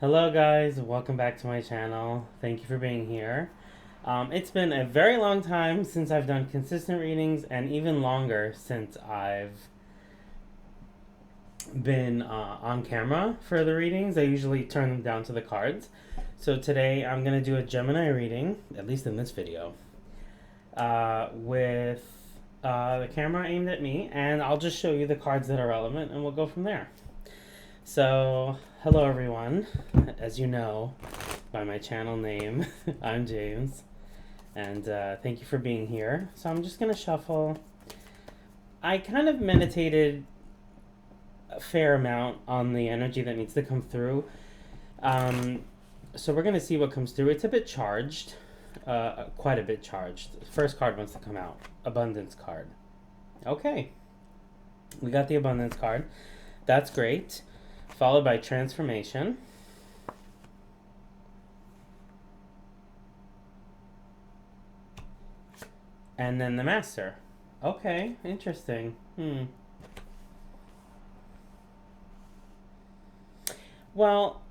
Hello guys, welcome back to my channel. Thank you for being here. It's been a very long time since I've done consistent readings and even longer since I've been on camera for the readings. I usually turn them down to the cards. So today I'm going to do a Gemini reading, at least in this video, with the camera aimed at me, and I'll just show you the cards that are relevant and we'll go from there. So, hello everyone. As you know by my channel name, I'm James, and thank you for being here. So I'm just going to shuffle. I kind of meditated a fair amount on the energy that needs to come through. So we're going to see what comes through. It's a bit charged, quite a bit charged. First card wants to come out, Abundance card. Okay, we got the Abundance card. That's great. Followed by Transformation. And then the Master. Okay, interesting. Well,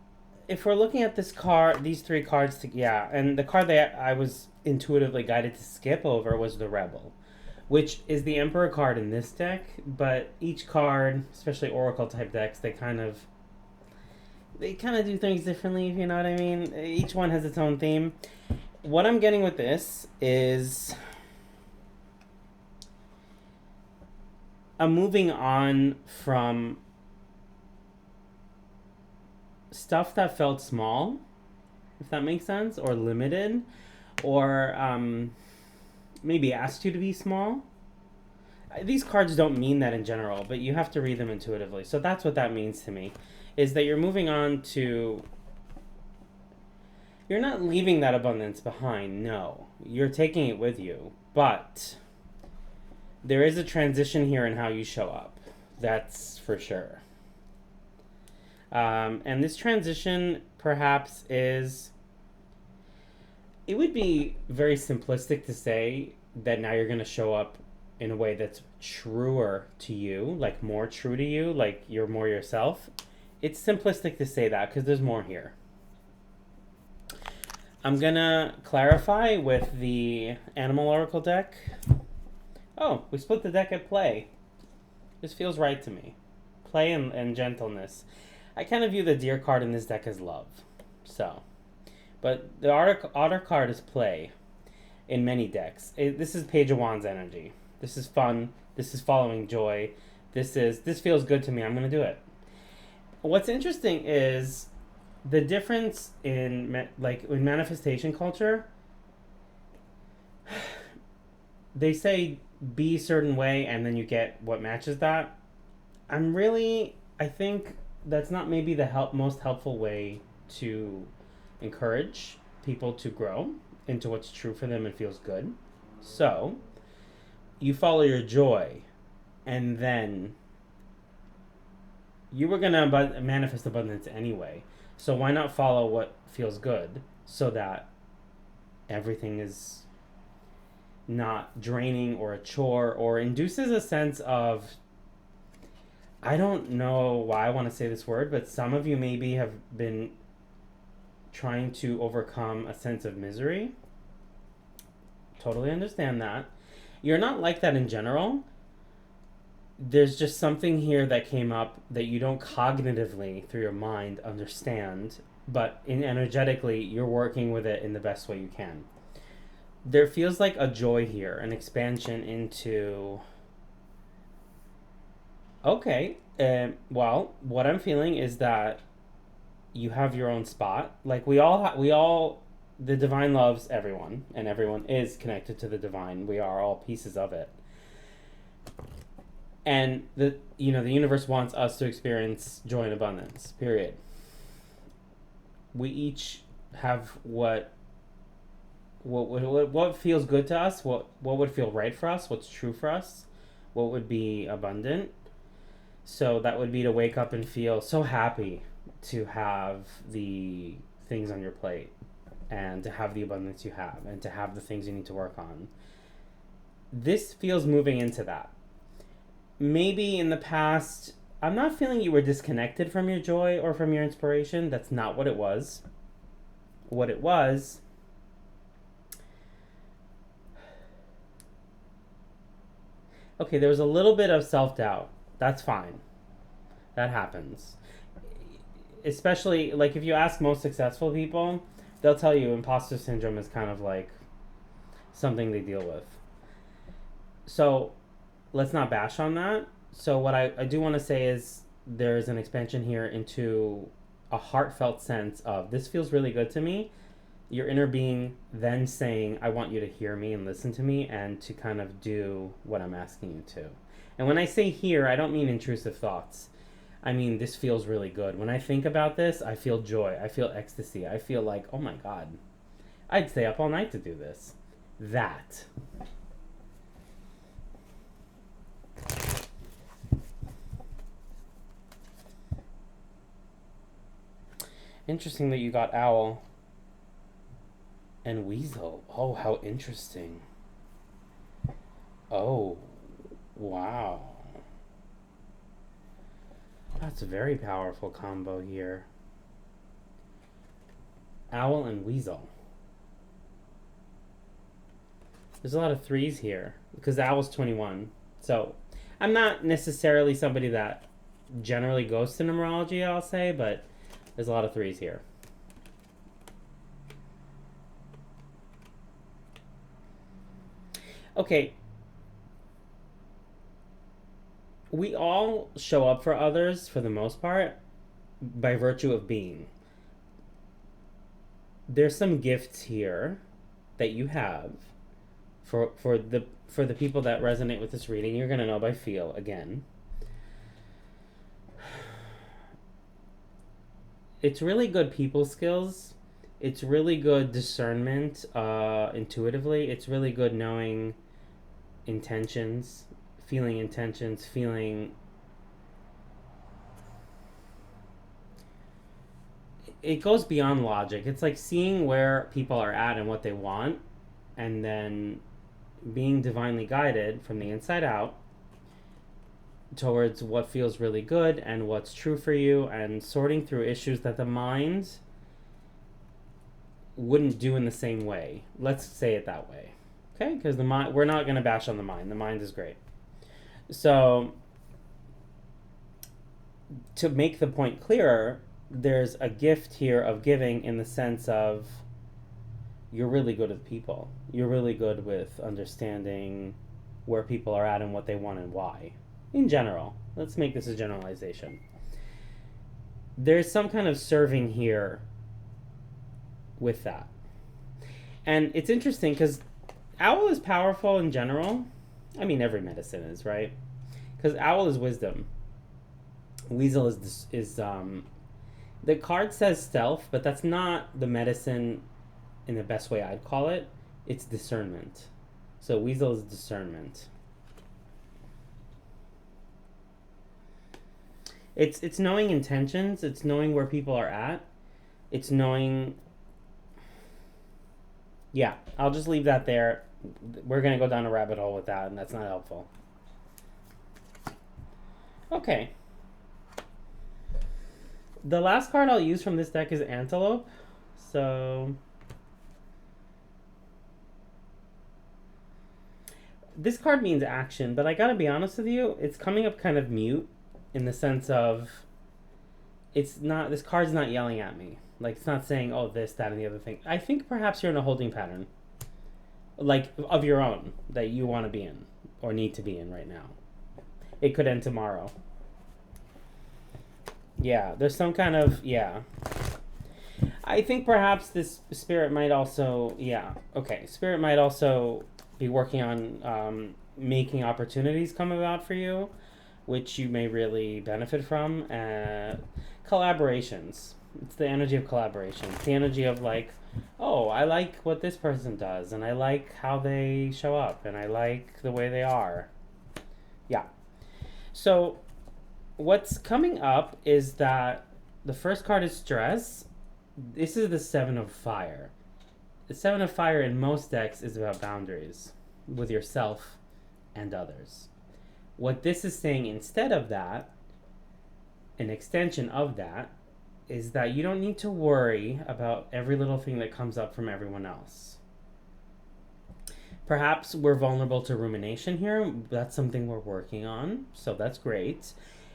if we're looking at this card, these three cards, yeah, and the card that I was intuitively guided to skip over was the Rebel, which is the Emperor card in this deck, but each card, especially Oracle type decks, they kind of do things differently, if you know what I mean. Each one has its own theme. What I'm getting with this is I'm moving on from stuff that felt small, if that makes sense, or limited, or maybe asked you to be small. These cards don't mean that in general, but you have to read them intuitively. So that's what that means to me, is that you're moving on to... You're not leaving that abundance behind, no. You're taking it with you, but there is a transition here in how you show up. That's for sure. And this transition perhaps is... It would be very simplistic to say that now you're going to show up in a way that's truer to you, like more true to you, like you're more yourself. It's simplistic to say that because there's more here. I'm going to clarify with the Animal Oracle deck. Oh, we split the deck at play. This feels right to me. Play and gentleness. I kind of view the Deer card in this deck as love. So, but the Otter card is play in many decks. This is Page of Wands energy. This is fun. This is following joy. This feels good to me. I'm going to do it. What's interesting is the difference in manifestation culture. They say be a certain way and then you get what matches that. I think that's not maybe the most helpful way to encourage people to grow into what's true for them and feels good. So you follow your joy, and then you were going to manifest abundance anyway. So why not follow what feels good so that everything is not draining or a chore or induces a sense of... I don't know why I want to say this word, but some of you maybe have been trying to overcome a sense of misery. Totally understand that. You're not like that in general. There's just something here that came up that you don't cognitively, through your mind, understand, but energetically, you're working with it in the best way you can. There feels like a joy here, an expansion into... Okay, well, what I'm feeling is that you have your own spot. Like the divine loves everyone, and everyone is connected to the divine. We are all pieces of it. And the universe wants us to experience joy and abundance, period. We each have what feels good to us, what would feel right for us, what's true for us, what would be abundant. So that would be to wake up and feel so happy to have the things on your plate and to have the abundance you have and to have the things you need to work on. This feels moving into that. Maybe in the past I'm not feeling you were disconnected from your joy or from your inspiration. That's not what it was. What it was, okay, there was a little bit of self-doubt. That's fine. That happens. Especially, like, if you ask most successful people, they'll tell you imposter syndrome is kind of like something they deal with. So, let's not bash on that. So, what I do want to say is there's an expansion here into a heartfelt sense of this feels really good to me. Your inner being then saying, I want you to hear me and listen to me and to kind of do what I'm asking you to. And when I say hear, I don't mean intrusive thoughts. I mean, this feels really good. When I think about this, I feel joy. I feel ecstasy. I feel like, oh my God, I'd stay up all night to do this. That. Interesting that you got owl and weasel. Oh, how interesting. Oh, wow. That's a very powerful combo here. Owl and weasel. There's a lot of threes here because the owl's 21. So I'm not necessarily somebody that generally goes to numerology, I'll say, but there's a lot of threes here. Okay. We all show up for others for the most part by virtue of being. There's some gifts here that you have for the people that resonate with this reading. You're going to know by feel again. It's really good people skills. It's really good discernment intuitively. It's really good knowing intentions, feeling it goes beyond logic. It's like seeing where people are at and what they want, and then being divinely guided from the inside out towards what feels really good and what's true for you, and sorting through issues that the mind wouldn't do in the same way. Let's say it that way. Okay? Because the mind, we're not going to bash on the mind. The mind is great. So, to make the point clearer, there's a gift here of giving in the sense of you're really good with people. You're really good with understanding where people are at and what they want and why. In general. Let's make this a generalization. There's some kind of serving here with that. And it's interesting because owl is powerful in general. I mean, every medicine is, right? Because owl is wisdom. Weasel is the card says stealth, but that's not the medicine in the best way I'd call it. It's discernment. So weasel is discernment. It's knowing intentions. It's knowing where people are at. It's knowing... Yeah, I'll just leave that there. We're going to go down a rabbit hole with that, and that's not helpful. Okay. The last card I'll use from this deck is Antelope. So... this card means action, but I gotta be honest with you, it's coming up kind of mute in the sense of it's not, this card's not yelling at me. Like, it's not saying, oh, this, that, and the other thing. I think perhaps you're in a holding pattern, like, of your own, that you want to be in, or need to be in right now. It could end tomorrow. Yeah, there's some kind of, yeah. I think perhaps this spirit might also, yeah, okay. Spirit might also be working on making opportunities come about for you, which you may really benefit from. Collaborations. It's the energy of collaboration. It's the energy of like, oh, I like what this person does, and I like how they show up, and I like the way they are. Yeah. So what's coming up is that the first card is stress. This is the Seven of Fire. The Seven of Fire in most decks is about boundaries with yourself and others. What this is saying instead of that an extension of that is that you don't need to worry about every little thing that comes up from everyone else. Perhaps we're vulnerable to rumination here. That's something we're working on, so that's great.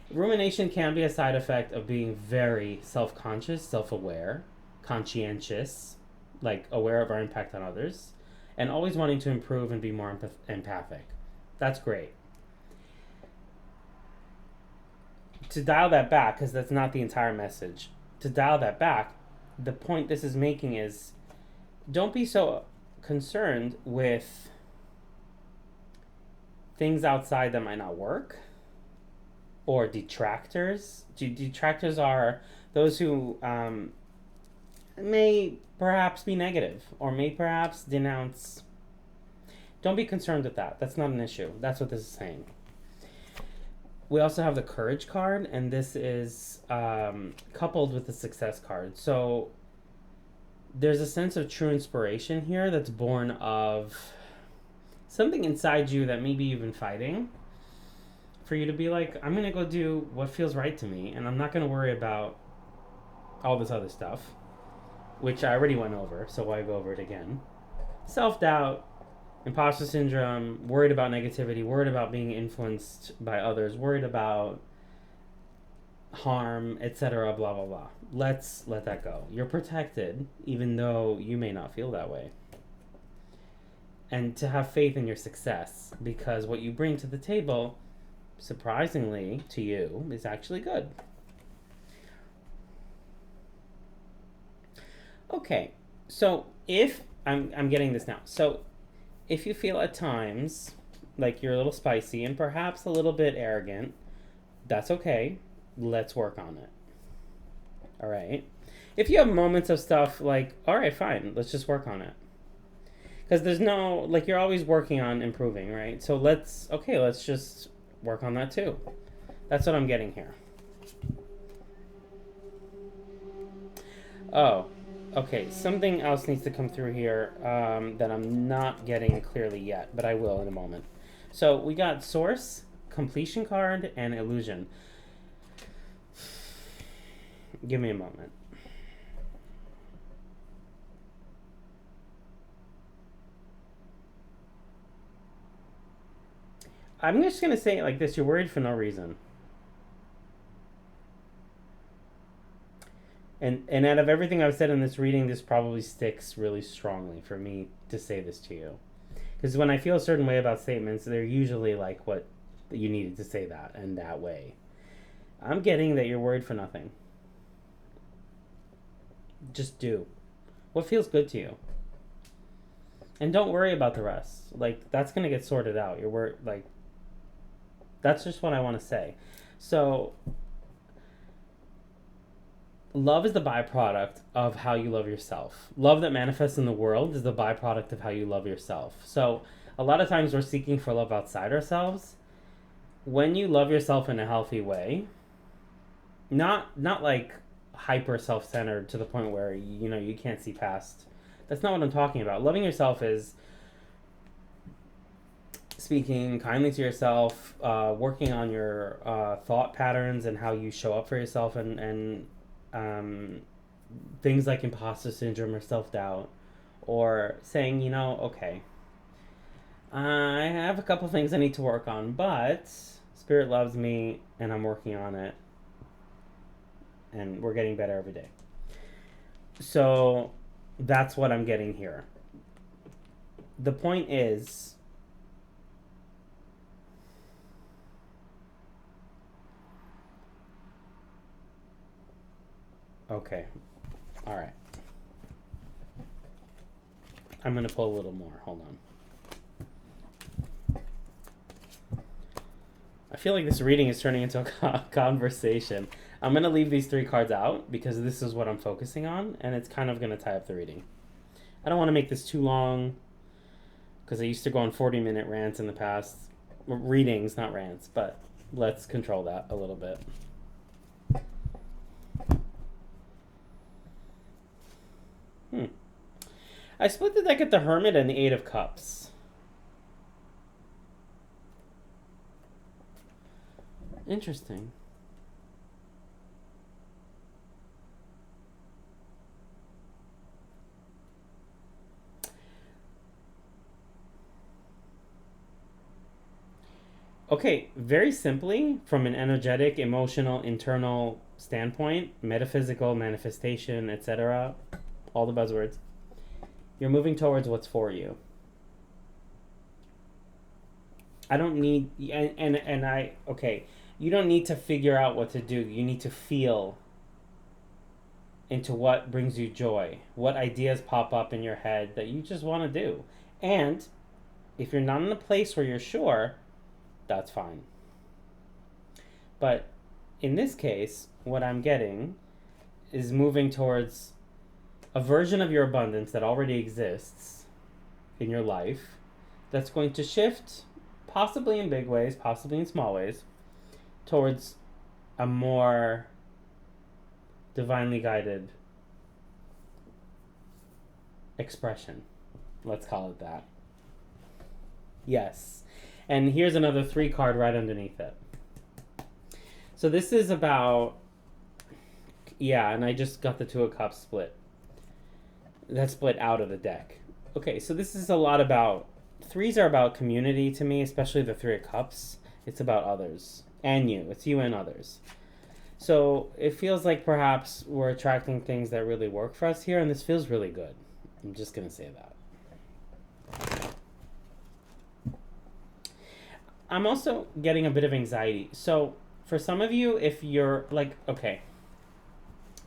Rumination can be a side effect of being very self-conscious, self-aware, conscientious, like aware of our impact on others, and always wanting to improve and be more empathic. That's great. To dial that back, because that's not the entire message, to dial that back, the point this is making is don't be so concerned with things outside that might not work or detractors. Detractors are those who may perhaps be negative or may perhaps denounce. Don't be concerned with that. That's not an issue. That's what this is saying. We also have the courage card, and this is coupled with the success card. So there's a sense of true inspiration here that's born of something inside you that maybe you've been fighting for you to be like, I'm going to go do what feels right to me, and I'm not going to worry about all this other stuff, which I already went over, so why go over it again? Self-doubt, imposter syndrome, worried about negativity, worried about being influenced by others, worried about harm, etc., blah, blah, blah. Let's let that go. You're protected, even though you may not feel that way. And to have faith in your success, because what you bring to the table, surprisingly to you, is actually good. Okay, so if, I'm getting this now. So if you feel at times like you're a little spicy and perhaps a little bit arrogant, that's okay. Let's work on it. All right. If you have moments of stuff like, all right, fine, let's just work on it. Because there's no, like, you're always working on improving, right? So let's just work on that too. That's what I'm getting here. Oh, okay. Something else needs to come through here that I'm not getting clearly yet, but I will in a moment. So we got source, completion card, and illusion. Give me a moment. I'm just going to say it like this. You're worried for no reason. And out of everything I've said in this reading, this probably sticks really strongly for me to say this to you. Because when I feel a certain way about statements, they're usually like what you needed to say that and that way. I'm getting that you're worried for nothing. Just do what feels good to you. And don't worry about the rest. Like, that's going to get sorted out. That's just what I want to say. So, love is the byproduct of how you love yourself. Love that manifests in the world is the byproduct of how you love yourself. So, a lot of times we're seeking for love outside ourselves. When you love yourself in a healthy way, not like hyper self-centered to the point where, you can't see past. That's not what I'm talking about. Loving yourself is speaking kindly to yourself, working on your thought patterns and how you show up for yourself, and things like imposter syndrome or self-doubt, or saying, okay, I have a couple things I need to work on, but Spirit loves me and I'm working on it, and we're getting better every day. So that's what I'm getting here. The point is, okay, all right. I'm going to pull a little more. Hold on. I feel like this reading is turning into a conversation. I'm going to leave these 3 cards out because this is what I'm focusing on, and it's kind of going to tie up the reading. I don't want to make this too long because I used to go on 40-minute rants in the past. Readings, not rants, but let's control that a little bit. I split the deck at the Hermit and the 8 of Cups. Interesting. Okay, very simply, from an energetic, emotional, internal standpoint, metaphysical, manifestation, etc., all the buzzwords, you're moving towards what's for you. I don't need, and I, okay, you don't need to figure out what to do. You need to feel into what brings you joy, what ideas pop up in your head that you just want to do. And if you're not in a place where you're sure, that's fine. But in this case, what I'm getting is moving towards a version of your abundance that already exists in your life that's going to shift, possibly in big ways, possibly in small ways, towards a more divinely guided expression. Let's call it that. Yes. And here's another 3 card right underneath it. So this is about, yeah, and I just got the 2 of Cups split. That split out of the deck. Okay, so this is a lot about, 3s are about community to me, especially the 3 of Cups. It's about others. And you. It's you and others. So it feels like perhaps we're attracting things that really work for us here, and this feels really good. I'm just going to say that. I'm also getting a bit of anxiety. So for some of you, if you're like, okay,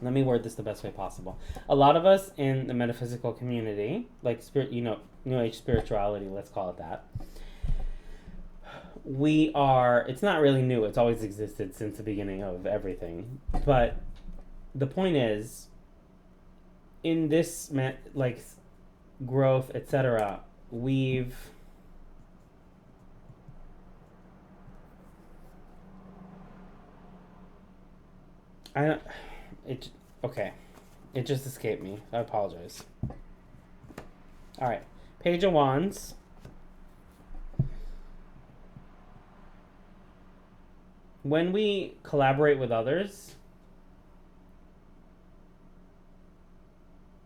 let me word this the best way possible. A lot of us in the metaphysical community, like spirit, New Age spirituality, let's call it that. We are, it's not really new. It's always existed since the beginning of everything. But the point is, in this, like, growth, etc., we've, okay. It just escaped me. I apologize. Alright. Page of Wands. When we collaborate with others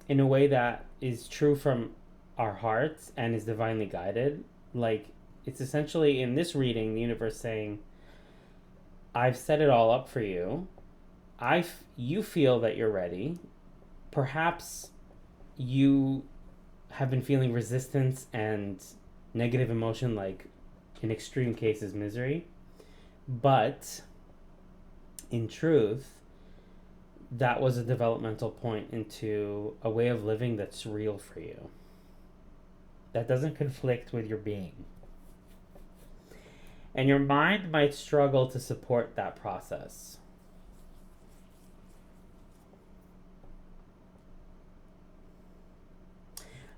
in a way that is true from our hearts and is divinely guided, like, it's essentially in this reading, the universe saying, I've set it all up for you. You feel that you're ready. Perhaps you have been feeling resistance and negative emotion, like in extreme cases, misery. But in truth, that was a developmental point into a way of living that's real for you, that doesn't conflict with your being. And your mind might struggle to support that process.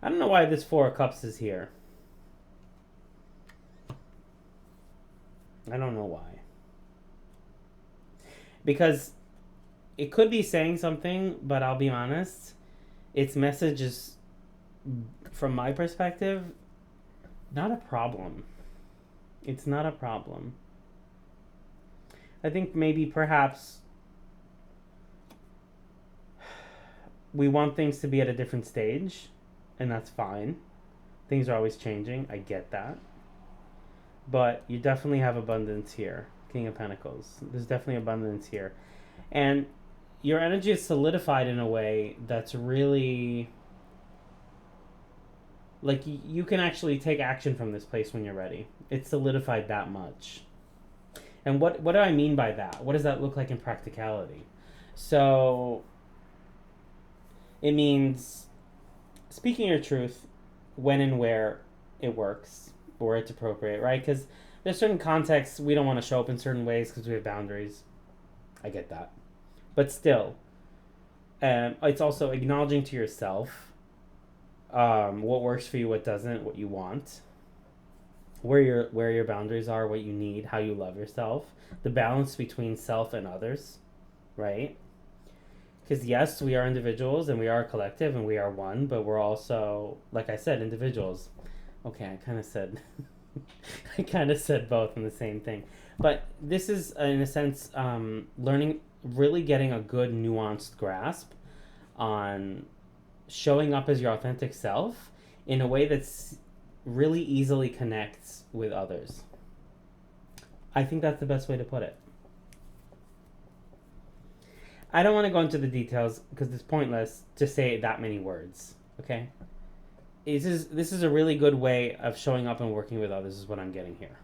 I don't know why this 4 of Cups is here. I don't know why. Because it could be saying something, but I'll be honest, its message is, from my perspective, not a problem. It's not a problem. I think maybe perhaps we want things to be at a different stage, and that's fine. Things are always changing. I get that. But you definitely have abundance here. King of Pentacles. There's definitely abundance here. And your energy is solidified in a way that's really, like, you can actually take action from this place when you're ready. It's solidified that much. And what do I mean by that? What does that look like in practicality? So it means speaking your truth when and where it works, where it's appropriate, right? Because there's certain contexts we don't want to show up in certain ways because we have boundaries. I get that. But still, it's also acknowledging to yourself what works for you, what doesn't, what you want, where your boundaries are, what you need, how you love yourself, the balance between self and others, right? Because yes, we are individuals and we are a collective and we are one, but we're also, like I said, individuals. Okay, I kind of said both in the same thing. But this is, in a sense, learning, really getting a good nuanced grasp on showing up as your authentic self in a way that's really easily connects with others. I think that's the best way to put it. I don't want to go into the details because it's pointless to say that many words. Okay? This is a really good way of showing up and working with others is what I'm getting here.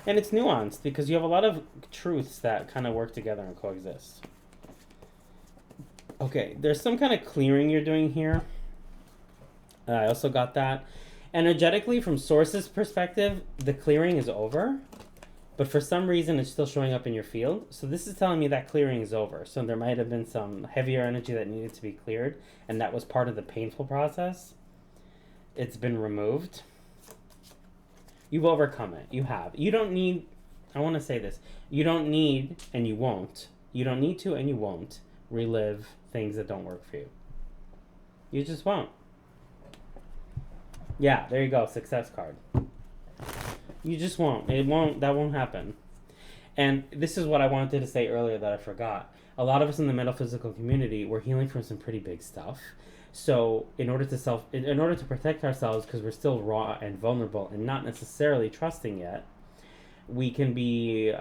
And it's nuanced because you have a lot of truths that kind of work together and coexist. Okay, there's some kind of clearing you're doing here. I also got that. Energetically, from Source's perspective, the clearing is over. But for some reason, it's still showing up in your field. So this is telling me that clearing is over. So there might have been some heavier energy that needed to be cleared. And that was part of the painful process. It's been removed. You've overcome it. You have. You don't need, I want to say this. You don't need, and you won't. You don't need to, and you won't relive things that don't work for you. You just won't. Yeah, there you go. Success card. You just won't. That won't happen. And this is what I wanted to say earlier that I forgot. A lot of us in the metaphysical community, we're healing from some pretty big stuff. So in order to protect ourselves, because we're still raw and vulnerable and not necessarily trusting yet, we can be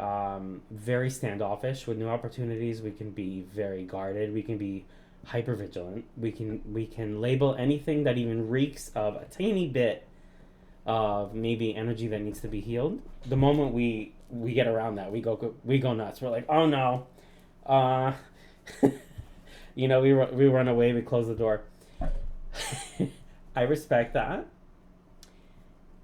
very standoffish with new opportunities. We can be very guarded. We can be hyper vigilant. We can label anything that even reeks of a tiny bit of maybe energy that needs to be healed. The moment we get around that, we go nuts. We're like, oh no, we run away. We close the door. I respect that.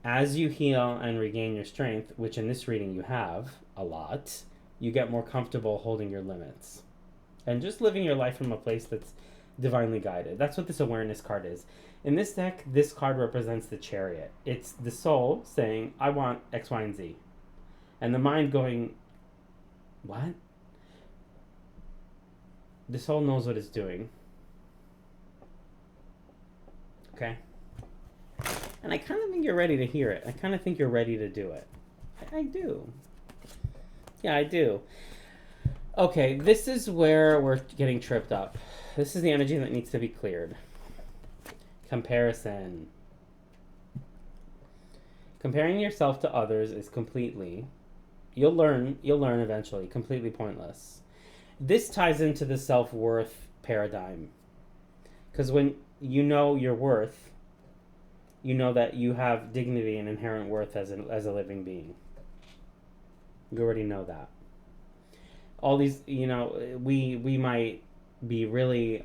As you heal and regain your strength, which in this reading you have a lot, you get more comfortable holding your limits and just living your life from a place that's divinely guided. That's what this awareness card is. In this deck, this card represents the Chariot. It's the soul saying, I want X, Y, and Z. And the mind going, what? The soul knows what it's doing. Okay? And I kind of think you're ready to hear it. I kind of think you're ready to do it. I do. Yeah, I do. Okay, this is where we're getting tripped up. This is the energy that needs to be cleared. Comparison. Comparing yourself to others is completely, you'll learn eventually, completely pointless. This ties into the self-worth paradigm. Because when you know your worth, you know that you have dignity and inherent worth as a living being. You already know that. All these, we might be really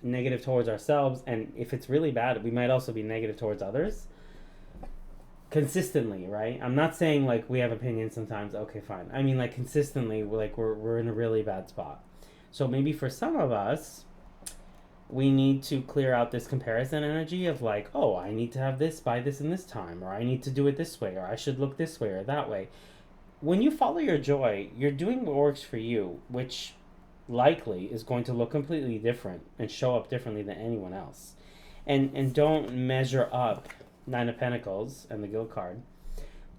negative towards ourselves, and if it's really bad, we might also be negative towards others. Consistently, right? I'm not saying like we have opinions sometimes. Okay, fine. I mean, like consistently, we're in a really bad spot. So maybe for some of us, we need to clear out this comparison energy of like, oh, I need to have this by this and this time, or I need to do it this way, or I should look this way or that way. When you follow your joy, you're doing what works for you, which likely is going to look completely different and show up differently than anyone else. And don't measure up. Nine of Pentacles and the Guild card.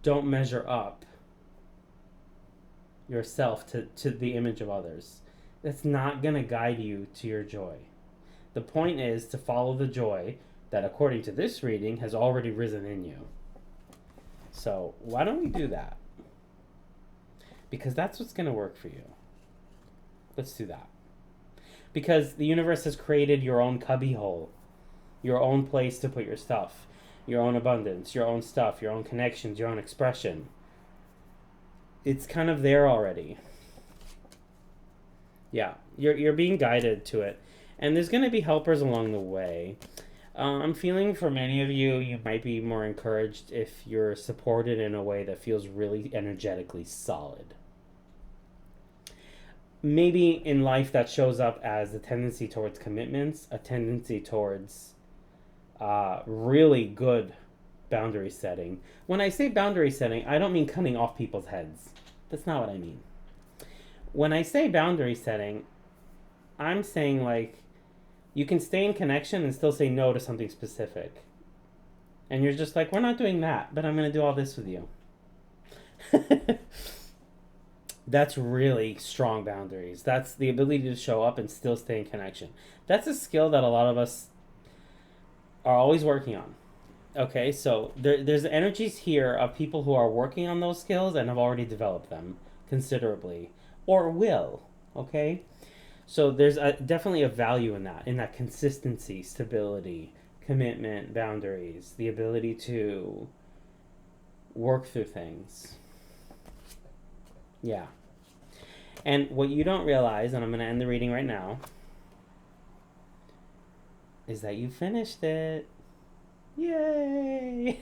Don't measure up yourself to the image of others. That's not going to guide you to your joy. The point is to follow the joy that, according to this reading, has already risen in you. So why don't we do that? Because that's what's going to work for you. Let's do that. Because the universe has created your own cubbyhole, your own place to put your stuff, your own abundance, your own stuff, your own connections, your own expression. It's kind of there already. Yeah, you're being guided to it. And there's going to be helpers along the way. I'm feeling for many of you, you might be more encouraged if you're supported in a way that feels really energetically solid. Maybe in life that shows up as a tendency towards commitments, a tendency towards really good boundary setting. When I say boundary setting, I don't mean cutting off people's heads. That's not what I mean. When I say boundary setting, I'm saying like you can stay in connection and still say no to something specific. And you're just like, we're not doing that, but I'm going to do all this with you. That's really strong boundaries. That's the ability to show up and still stay in connection. That's a skill that a lot of us are always working on. Okay, so there's energies here of people who are working on those skills and have already developed them considerably, or will. Okay, so there's definitely a value in that consistency, stability, commitment, boundaries, the ability to work through things. Yeah. And what you don't realize, and I'm going to end the reading right now, is that you finished it. Yay!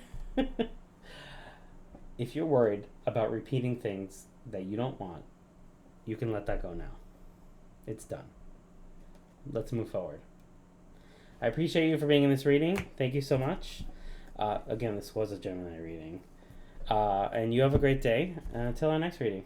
If you're worried about repeating things that you don't want, you can let that go now. It's done. Let's move forward. I appreciate you for being in this reading. Thank you so much. Again, this was a Gemini reading. And you have a great day. Until our next reading.